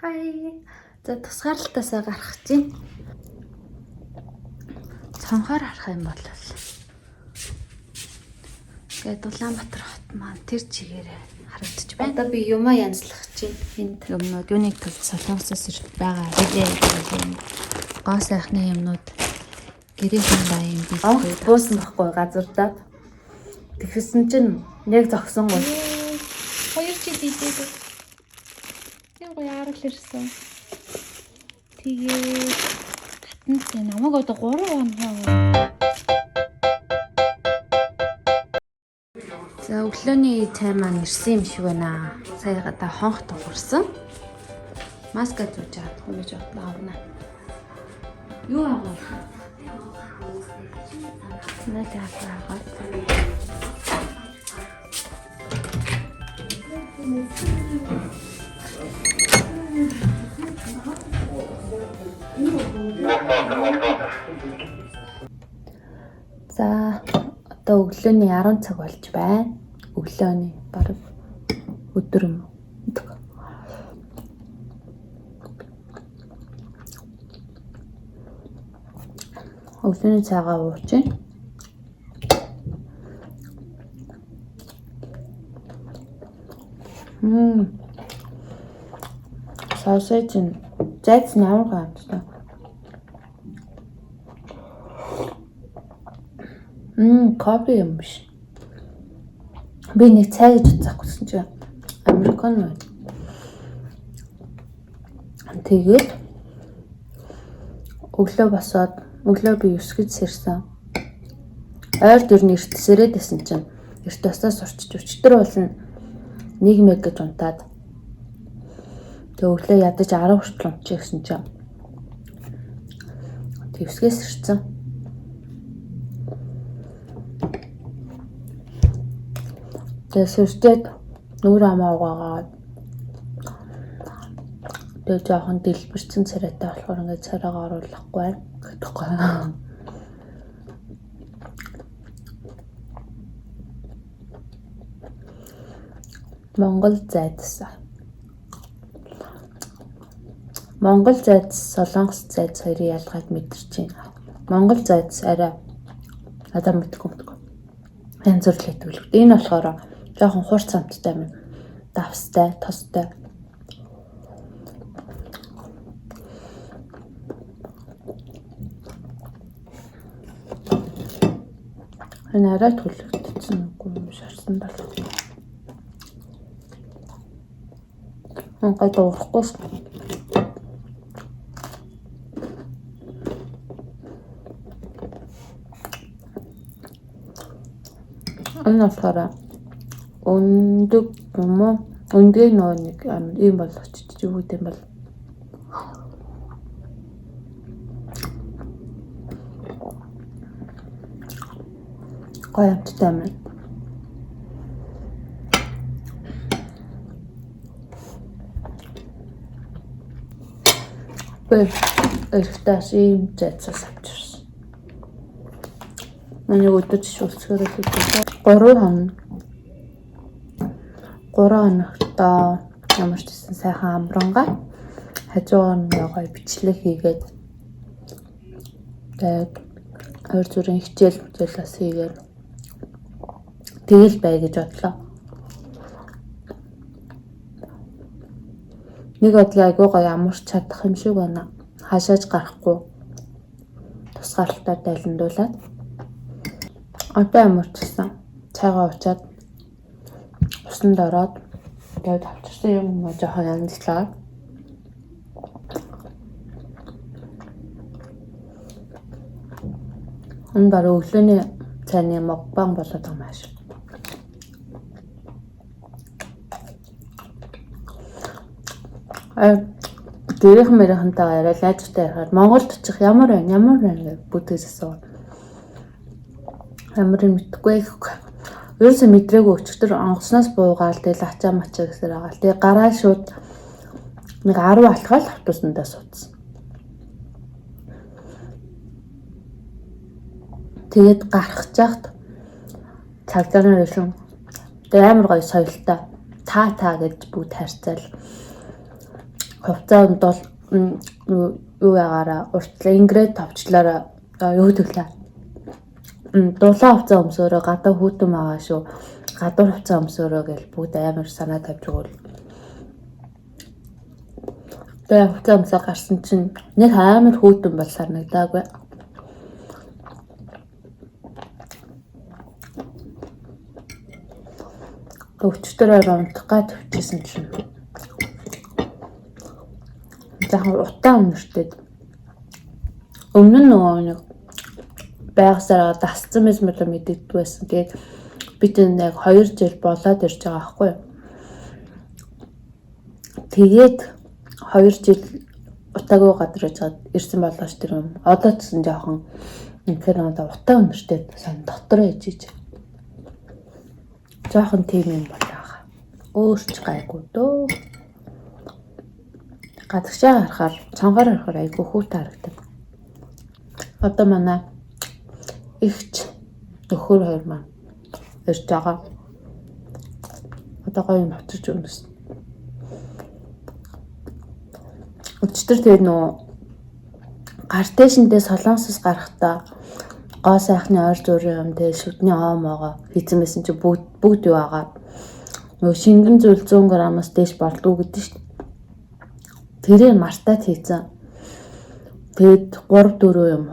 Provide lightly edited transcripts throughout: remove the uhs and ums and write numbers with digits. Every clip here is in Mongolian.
Хай. За тусгаарлалтаасаа гарах чинь. Цонхоор харах юм бол тэгээд Улаанбаатар хот маань тэр чигээрээ харагдчих байна. Одоо би юмаа янзлах чинь энд юмнууд юуныг тул Солонгосоос ирж байгаа билээ. Гоо сайхны юмнууд гэрээхэн баян бий. Буусан байхгүй газардаа. Тэгсэн чинь яг зогсон гоо. Хоёр чи дийдээ. Тийм гоё арал ирсэн. Тэгээ хатантай намайг одоо 3 хоног. За өглөөний цай маань ирсэн юм шиг байна. Сая гадаа хонх тогурсан. Маска зүүж чадахгүй гэж бодлоо. Юу авах? Надад авах. За одоо өглөөний 10 цаг болж байна. Өглөөний бараг өдөр юм. Өглөөний цагаа ууж байна. Сосэж зайц ямар гамтай. Кофе юм биш. Би нэг цай гэж утсахгүй гэсэн чинь американо байна. Тэгээд өглөө босоод өглөө би 9 гэж сэрсэн. Ойр дөрний эрт сэрээд байсан чинь эрт тосоос сурчиж өчтөр болно 1 мэг гэж унтаад. Тэгээ өглөө ядаж 10 хүртэл унтчих гэсэн чинь твсгээс сэрсэн. Тэгээ сэрчээд нүур амаагаа. Тэгээ жоохон дэлбэрсэн царайтай болохоор ингээд царайгаа оруулахгүй гэдэггүй. Монгол зайдас. Монгол зайдас, Солонгос зайдас хоёрын ялгааг мэдэрч байна. Монгол зайдас арай надад мэдгүй. Янз бүр л хэлдэг. Энэ болохоор жоохон хурц самттай юм. Давстай, тостой. Энэ арай төлөвлөгдсөн үгүй юм шарсан болов. Анхаад уурахгүй ш. Энэ болохоор өндөг юм уу? Өндөг нөө нэг юм болгочих юу гэдэг юм бол. Гоё амттай юм. Эртээс ийм зайцаас авчирсан. Миний өдөрч шүлцгээр хэлсэн. 3 хоногтоо ямар ч гэсэн сайхан амбрангаа хажуугаар нь гоё бичлэг хийгээд тэгээд өөр зүрийн хичээлээс хийгээд тэгэл бай гэж бодлоо. Нэг бодлоо айгуу гоё амарч чадах юм шиг байна. Хашааж гарахгүй тусгаарлалтаар дайландуулаад одоо амарчсан. Цайгаа уучаад усанд ороод тэгээд авчирсан юм жоохон янзлаа. Энэ баруун өглөөний цайны мукбанг болоод байгаа юм ааш. Дээрх мэрхэнтэйгээ яриад найзтай ярихаар Монголд очих ямар байна гэж бүтээссэн. Ямар юм мэдгүй их. Ерөөсөө мэдрээгүй өчтөр онгоцноос буугаал тэгэл ачаа мачаа гэсээр байгаа. Тэгээ гараа шууд нэг 10 алхаал автобусандаа суудсан. Тэгээд гарах жахт цаглаараа ирсэн. Тэгээ амар гоё соёлтой. Та гэж бүгд харьцаал. хувцаанд бол юу ягаараа уртлаа ингред товчлаараа юу гэвэл дулаан хувцас өмсөөрөө гадаа хүүтэн байгаа шүү. Гадуур хувцас өмсөөрөө гэл бүгд амар санаа тавьж өгвөл. Тэгээ хувцас өмсөө гарсан чинь нэг амар хүүтэн бол санагдаагүй. Өчтөрөө унтах гад төвчсэн чинь. Захан утаа өнөртэй. Өмнө нь нөгөө нэг байgasаараа дасцсан мэс мэддэг байсан. Тэгээд бид нэг 2 жил болоод ирж байгаа байхгүй юу. Тэгээд 2 жил утаагүй гадарч ирсэн болооч тэр юм. Одоо ч гэсэн жоохон үнэхээр надад утаа өнөртэй сан дотор ээжиж. Жоохон тийм юм болоо. Өөрч гайгүй дөө. Гадагшаа харахаар цонхоор харахаар айгүй хүүтэй харагдаг. Одоо манай ихч нөхөр хоёр маань ирж байгаа. Одоо гоё юм авчирч өгнөс. Өчтөр тэгээд нөө гар дэшиндээ солонгосоос гарахдаа гоо сайхны ойр зургийн юм тэгээд шүдний оомоогоо хийцэн байсан чи бүгд юу байгаа. Нөгөө шингэн зүйл 100 грамаас дээш болдгоо гэдэг шүү дээ. Тэрээр мартаад хийцэн. Тэгэд 3-4 юм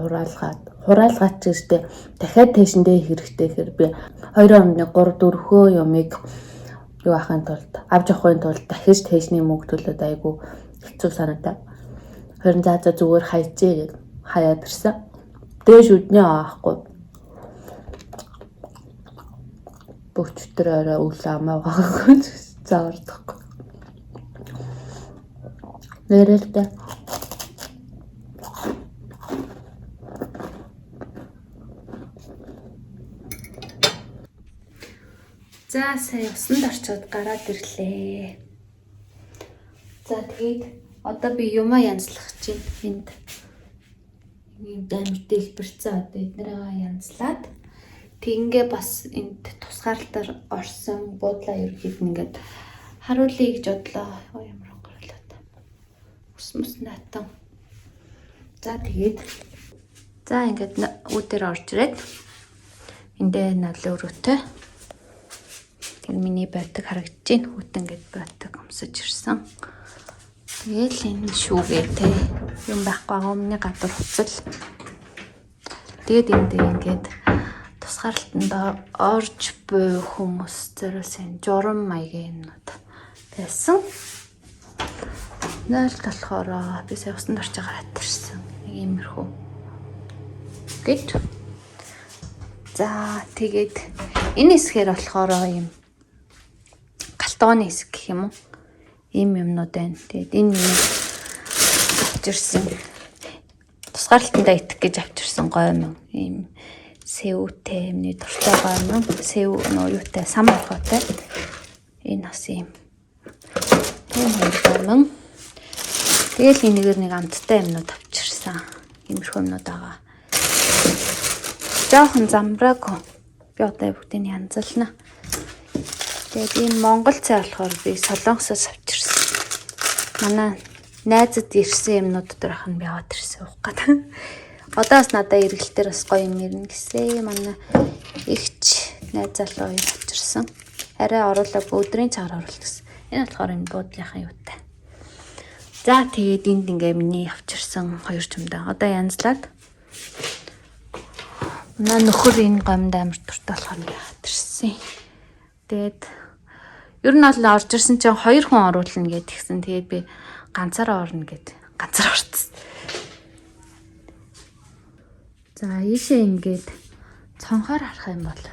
хураалгаад ч гэжтэй дахиад тэшиндээ хэрэгтэй хэр би 2 өмнө 3-4 юмыг юу ахын тулд авч явахын тулд дахиж тэшний мөнгө төлөөд айгу хэцүү санагдаа. Харин за зүгээр хайцээ гэж хаяад ирсэн. Дээш үднээ аахгүй. Бүгд орой үл амаа байгаагүй заавардахгүй. Нэрэлтэй. За сая усанд орчоод гараад ирлээ. За тэгээд одоо би юмаа янзлах чинь энд амар дэлбэрцээ одоо эднэрээ янзлаад тийгээ бас энд тусгаарлалтаар орсон буудлаа ерөөд ингээд харуулъя гэж бодлоо. Ямар өнгөрлөө та. Ус наатан. За тэгээд ингээд үүдээр орж ирээд эндээ налуу рүүтэй миний байтаг харагдаж байна. Хүүтэн гээд байтаг өмсөж ирсэн. Тэгэл энэ шүүгээ те юм байхгүй өмнө гадуур хуцал. Тэгээд энд ингээд тусгаарлалтанд орж буй хүмүүс зэрэсэн журам маягийн юмнууд байсан. Наалт болохоор би сая усанд орж гараад ирсэн. Нэг иймэрхүү. Гэт. За тэгээд энэ хэсгээр болохоор юм галтгооны хэсэг гэх юм уу? Ийм юмнууд байна. Тэгээд энэ юм авчирсан. Тусгаарлалтанд итгэх гэж авчирсан гойм ийм сэвтэй юмний дуртай гойм. Сэв нөө юутай сам орхотой. Энэ бас ийм гойм. Тэгэл энэгээр нэг амттай юмнууд авчирсан. Иймэрхүү юмнууд байгаа. Жохон замбрааг би одоо бүгдийг янзална. Тэгээд ийм Монгол цай болохоор би солонгосоос авчирсан. Манай найзад ирсэн юмнууд доторх нь би аваад ирсэн уух гэдэг. Одоос надад эргэлтээр бас гоё юм ирнэ гэсэн. Манай ихч найз залуу юм авчирсан. Арай оруулаа өдрийн цагаар оруулах гэсэн. Энэ болохоор энэ буудлынхаа юутай. За тэгээд энд ингээ миний авчирсан 2 чимдээ. Одоо янзлаад. Манай нөхөр энэ гомд амар туртай болохоор би авчирсан. Тэгээд ер нь бол орж ирсэн чинь 2 хүн оруулна гэд тэгсэн. Тэгээд би ганцаараа орно гэд ганцаар орцсон. За ийшээ ингээд цонхоор харах юм бол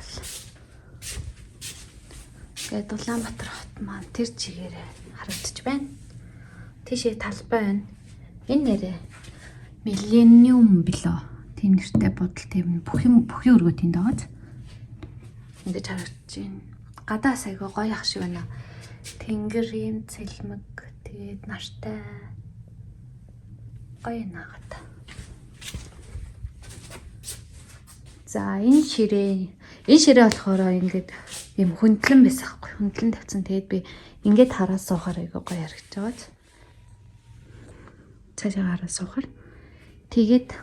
ингээд Улаанбаатар хот маань тэр чигээрээ харагдаж байна. Тийшээ талбай байна. Энэ нэрээ Millennium билүү. Тийм нэртэй бодол тийм бүхэн өргөө тэнд байгааз. Ингээд харагдаж байна. Гадаа сайгаа гоё ах шиг байна. Тэнгэр юм цэлмэг тэгээд нартай гоё наагад. За энэ ширээ болохоор ингээд юм хөндлөн байсан байхгүй. Хөндлөн тавьсан. Тэгээд би ингээд хараа суухаар айгаа гоё харагдаж байгаа. За тэгээд энэ ширээ болохоор ингээд юм хөндлөн байсан байхгүй. Хөндлөн тавьсан. Тэгээд би ингээд хараа суухаар айгаа гоё харагдаж байгаа. За тэгээд энэ ширээ болохоор ингээд юм хөндлөн байсан байхгүй. Хөндлөн тавьсан. Тэгээд би ингээд хараа суухаар айгаа гоё харагдаж байгаа. За тэгээд энэ ширээ болохоор ингээд юм хөндлөн байсан байхгүй. Хөндлөн тавьсан. Тэгээд би ингээд хараа суухаар айгаа гоё харагдаж байгаа. цаашаа гараа суухаар. Тэгээд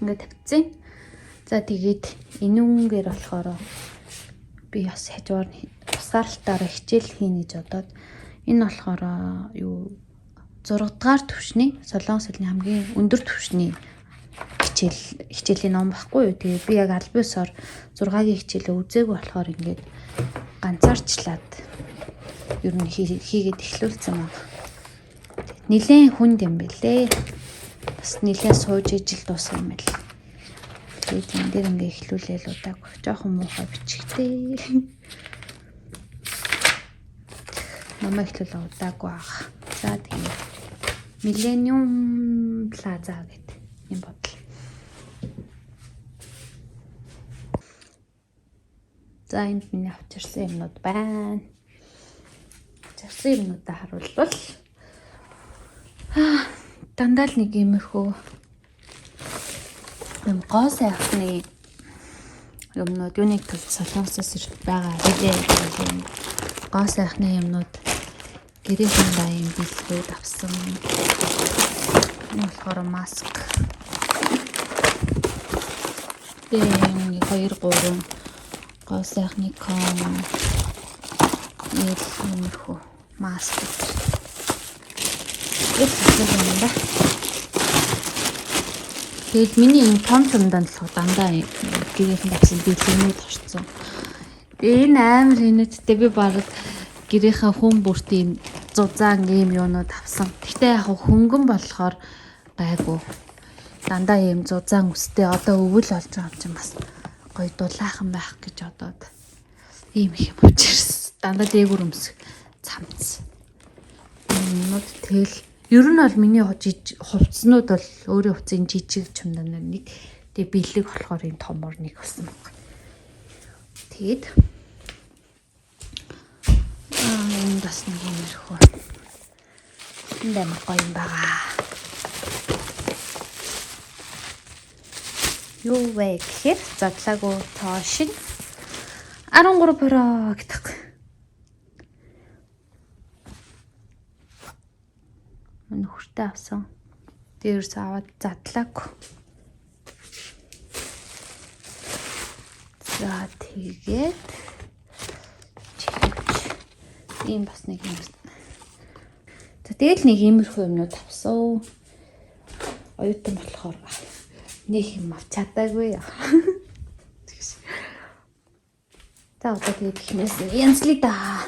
ингээд тавьчихсан. За тэгээд энүүнгээр болохоор би бас хажуугаар тусгаарлалтаараа хичээл хийнэ гэж бодоод энэ болохоор юу 6 дугаар түвшний Солонгос хэлний хамгийн өндөр түвшний хичээлийн ном баггүй юу. Тэгээ би яг аль биесээр 6-гийн хичээлээ үзээгүй болохоор ингээд ганцаарчлаад ер нь хийгээд эхлүүлсэн баг. Нилээн хүнд юм бэлээ. Бас нилээн сууж ижил дууссан юм бэл. Тэгээд энэ дээр ингээд эхлүүлээл удааг жоохон муухай бичгтэй. Намайг эхлүүл удаагүй баг. За тэгээд Millennium Plaza гэдэг юм бодол. За энд миний авчирсан юмнууд байна. Авчирсан юмнуудаа харуулбал дандаа л нэг иймэрхүү юм гоо сайхны юмнууд юуныг тул Солонгосоос ирж байгаа хэлээ. Гоо сайхны юмнууд гэрээхэн дайм бэлгүүд авсан. Энэ болохоор маск. Нэг 2 3 гоо сайхны ком. Иймэрхүү маск. Тэгээд миний энэ том дандаа дандаа гэрээхэн авсан бэлгүүд орцсон. Энэ амар хинэттэй би баг гэрийнхаа хүн бүртийн зузаан ийм юунууд авсан. Гэхдээ яг хөнгөн болохоор гайгүй. Дандаа ийм зузаан үстэй одоо өвөл олж байгаа юм чинь бас гоё дулаахан байх гэж бодоод ийм их юм авчирсан. Дандаа дээгүр өмсөх цамц. Юмнууд тэгэл ер нь бол миний хувцснууд бол өөрийн хувцсын жижиг чумдан нэг тэг бэлэг болохоор ийм томор нэг болсон байна. Тэгээд энэ бас нэг юм ирэх үү. Энд амар гоё юм байгаа. Юу вэ гэхээр задлаагүй тоо шиг 13 перо гэдэг. Нөхөртэй авсан. Дээрс аваад задлаагүй. За тэгээд ийм бас нэг юм. За тэгэл нэг иймэрхүү юмнууд авсан. Оюутан болохоор нэг юм авч чадаагүй яа. За одоо тэгээд ихнээс янзлий да.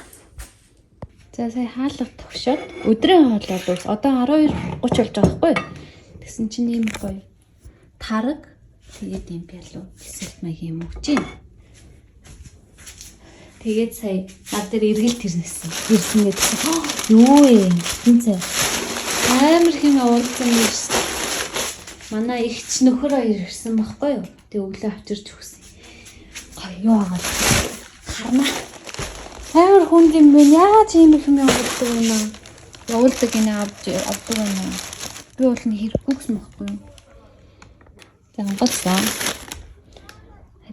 За сая хаалга төгшөөд өдрийн хоолол бол одоо 12:30 болж байгаа байхгүй. Тэгсэн чинь ийм гоё тараг тэгээд юм пялуу эсэлт маяг юм өгч юм. Тэгээд сая над дээр эргэлт ирсэн гэдэг. Юу ээ? Тин цай. Амар хэм уулзсан юм шиг. Манай ихч нөхөр хоёр ирсэн байхгүй юу? Тэг өглөө авчирч өгсөн. Гоё агаад. Харна. Амар хүнд юм бэ? Яагаад ийм их юм явуулдаг юм аа? Явуулдаг гинэ авдаг юм аа. Би бол нэг хэрэггүйсэн байхгүй юу? За онгоцсон.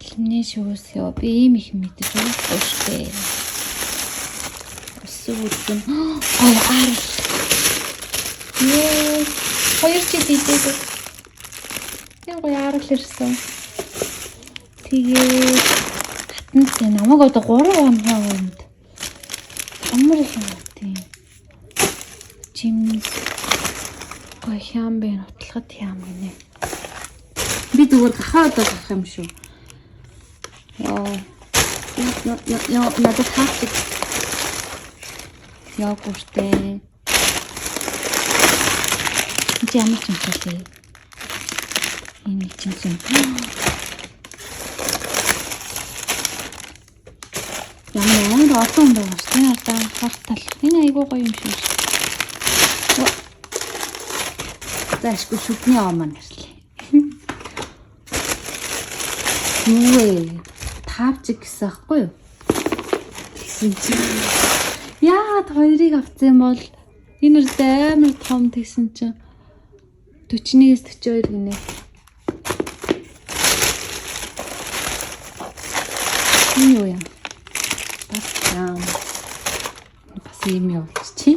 Алимны шүүс ёо би ийм их мэдэж байгаа шүү дээ. Өсвөл юм. Ой ар. Ее. Хоёр чи дийдэг. Яг яарал ирсэн. Тэгээ хатанцээ намайг одоо 3 хоног өмд. Амар их юм тийм. Жимс. Гой хям бэ нотлоход хям гинэ. Би зүгээр гахаад байгаа юм шүү. Яа, надад хаачих. Яа гуртэй. Чи ямар ч юм хэлээ. Энэ чинь юм. Ямар олон байгаа шүү. Энэ одоо хартал. Энэ айгуу гоё юм шиг. Заашгүй шүтний омон нэрлээ. Юу тавчиг гэсэн аахгүй юу? Тэгсэн чинь яагаад хоёрыг авсан бол энэ үрдээ амар том тэгсэн чинь 41-с 42 гинэ. Энэ юу юм? Бас юм явуулчих чи.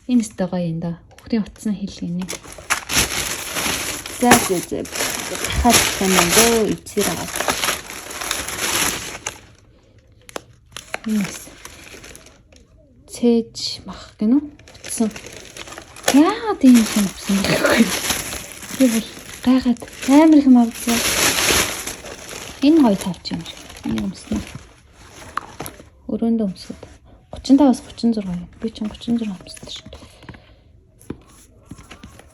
Энэ өстэй гоё юм да. Хүүхдийн утасны хэлгэнэ. За хаад тэмэндөө ицээр аваа. Yes. Цээж мах гэнэ үү? Утсан. Яагаад ийм юм авсан бэ? Би бол гайхаад амар их юм авсан. Энэ гоё тавч юм шиг. Энийг өмснө. Өрөөндөө өмсөд 35-аас 36 юм. Би ч 36 өмссөн шүү дээ.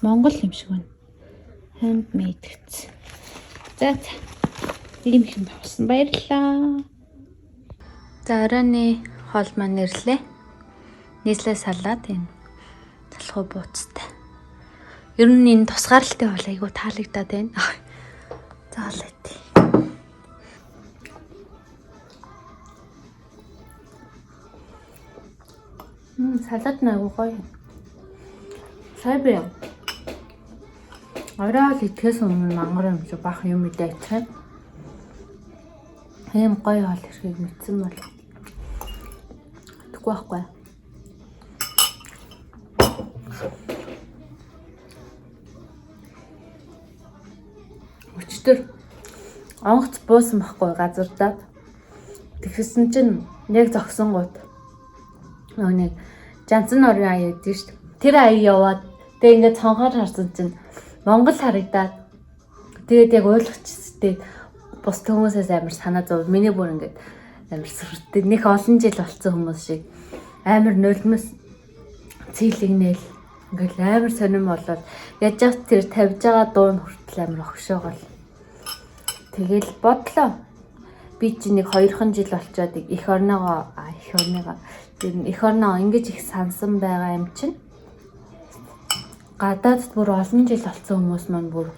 Монгол юм шиг байна. Handmade гэсэн. За ийм их юм авсан. Баярлалаа. За оройны хоол маань нэрлээ. Нийслээ салаад энэ залхуу бууцтай. Ер нь энэ тусгаарлалтай бол айгу таалагдаад байна. Заалаа тий. Салаад нэг гоё. Сайбэ. Орой л итгэс өмнө мангар юм шиг бах юм идэх чинь. Хэм гоё хол хэрхийг мэдсэн бол. Тэггүй байхгүй. Өчтөр онгоц буусан байхгүй газардаа. Тэгсэн чинь яг зогсон гут. Нэг жанцсан орын аяа гэдэг шүү дээ. Тэр аяа яваад тэгээ ингээд цонхоор харсан чинь Монгол харагдаад тэгээд яг ойлгочихстэй бус хүмүүсээс амар санаа зов. Миний бүр ингээд амар сүртэй нэг олон жил болцсон хүмүүс шиг амар нулимс цэглэгнээл ингээд амар сонирн болоод яаж тэр тавьж байгаа дуу нь хүртэл амар огшоогол. Тэгэл бодлоо. Би чи нэг 2хан жил болчоод эх орноо тэр эх орноо ингэж их сансан байгаа юм чинь. Гадаадд бүр олон жил болцсон хүмүүс маань бүр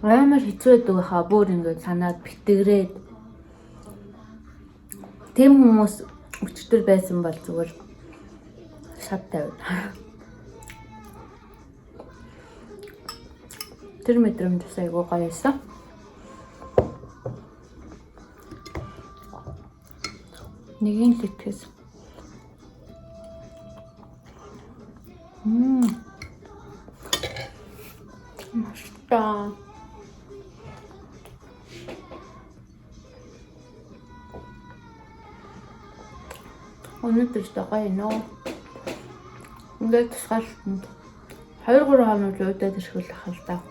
амар хэцүү байдаг хаа бүр ингэ санаад битгрээд тэм хүмүүс өчтөр байсан бол зүгээр шат тавина. Тэр мэдрэмж айгуу гоё байсан. Нэгийн л итгэс. Машта. Өнөөдөр ч гоё нөө. Ингээд тусгаалтанд 2-3 хоног удаад ирхүүлэх хэл та.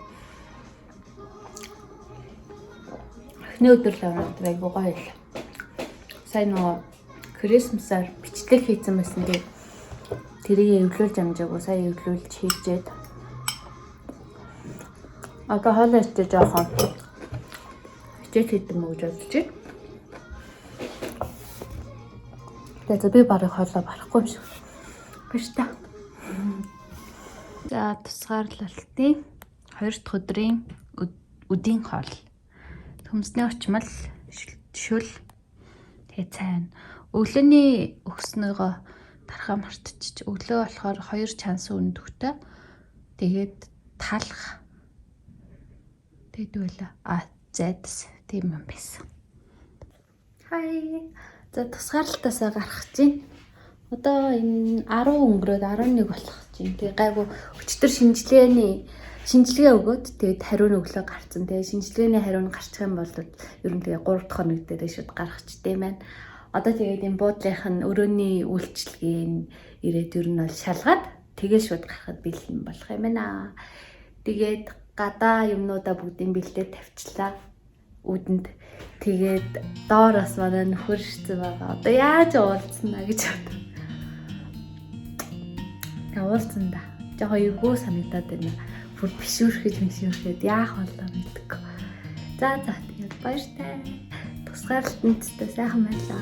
Эхний өдөр л аваад айгуу гоё л. Сайн нөө Крисмсаар бичлэг хийсэн байсан тийм. Тэрийг эвлүүлж амжаагүй сая эвлүүлж хийжээд. Одоо хоолой өчөж жоохон хичээл хийдэг мө гэж бодож байна. Тэгээд би барыг хоолой барахгүй юм шиг. Биш та. За тусгаарлалтын 2 дахь өдрийн өдийн хоол. Төмсний очмол шүл тэгээ цайн. Өглөөний өгснөөгөө тархаа мартчих. Өглөө болохоор 2 чанс өндөгтэй. Тэгээд талах. Тэгэд байла. Зайдс тийм юм байсан. Хай. За тусгаарлалтаасаа гарах чинь. Одоо энэ 10 өнгөрөөд 11 болох чинь. Тэгээ гайгүй өчтөр шинжилгээ өгөөд тэгээд хариу нь өглөө гарцсан. Тэгээ шинжилгээний хариу нь гарчих юм бол ер нь тэгээ 3 дахь хоног дээр шууд гаргачихтэй маань. Одоо тэгээд энэ буудлынх нь өрөөний үйлчлэгээ нь ирээд ер нь бол шалгаад тэгээ шууд гарахад бэлэн болох юм байна. Тэгээд гадаа юмнуудаа бүгдийг бэлдээд тавьчлаа. Үүдэнд тэгээд доороос манай нөхөр шцэн байгаа. Одоо яаж уулзна гэж бодсон. Уулзсан да. Жохоо эвгүй санагдаад байна. Бүр бишүүрхэд яах болоо мэдгүй. За тэгээд баяртай. Тусгаарлалтанд сайхан байлаа.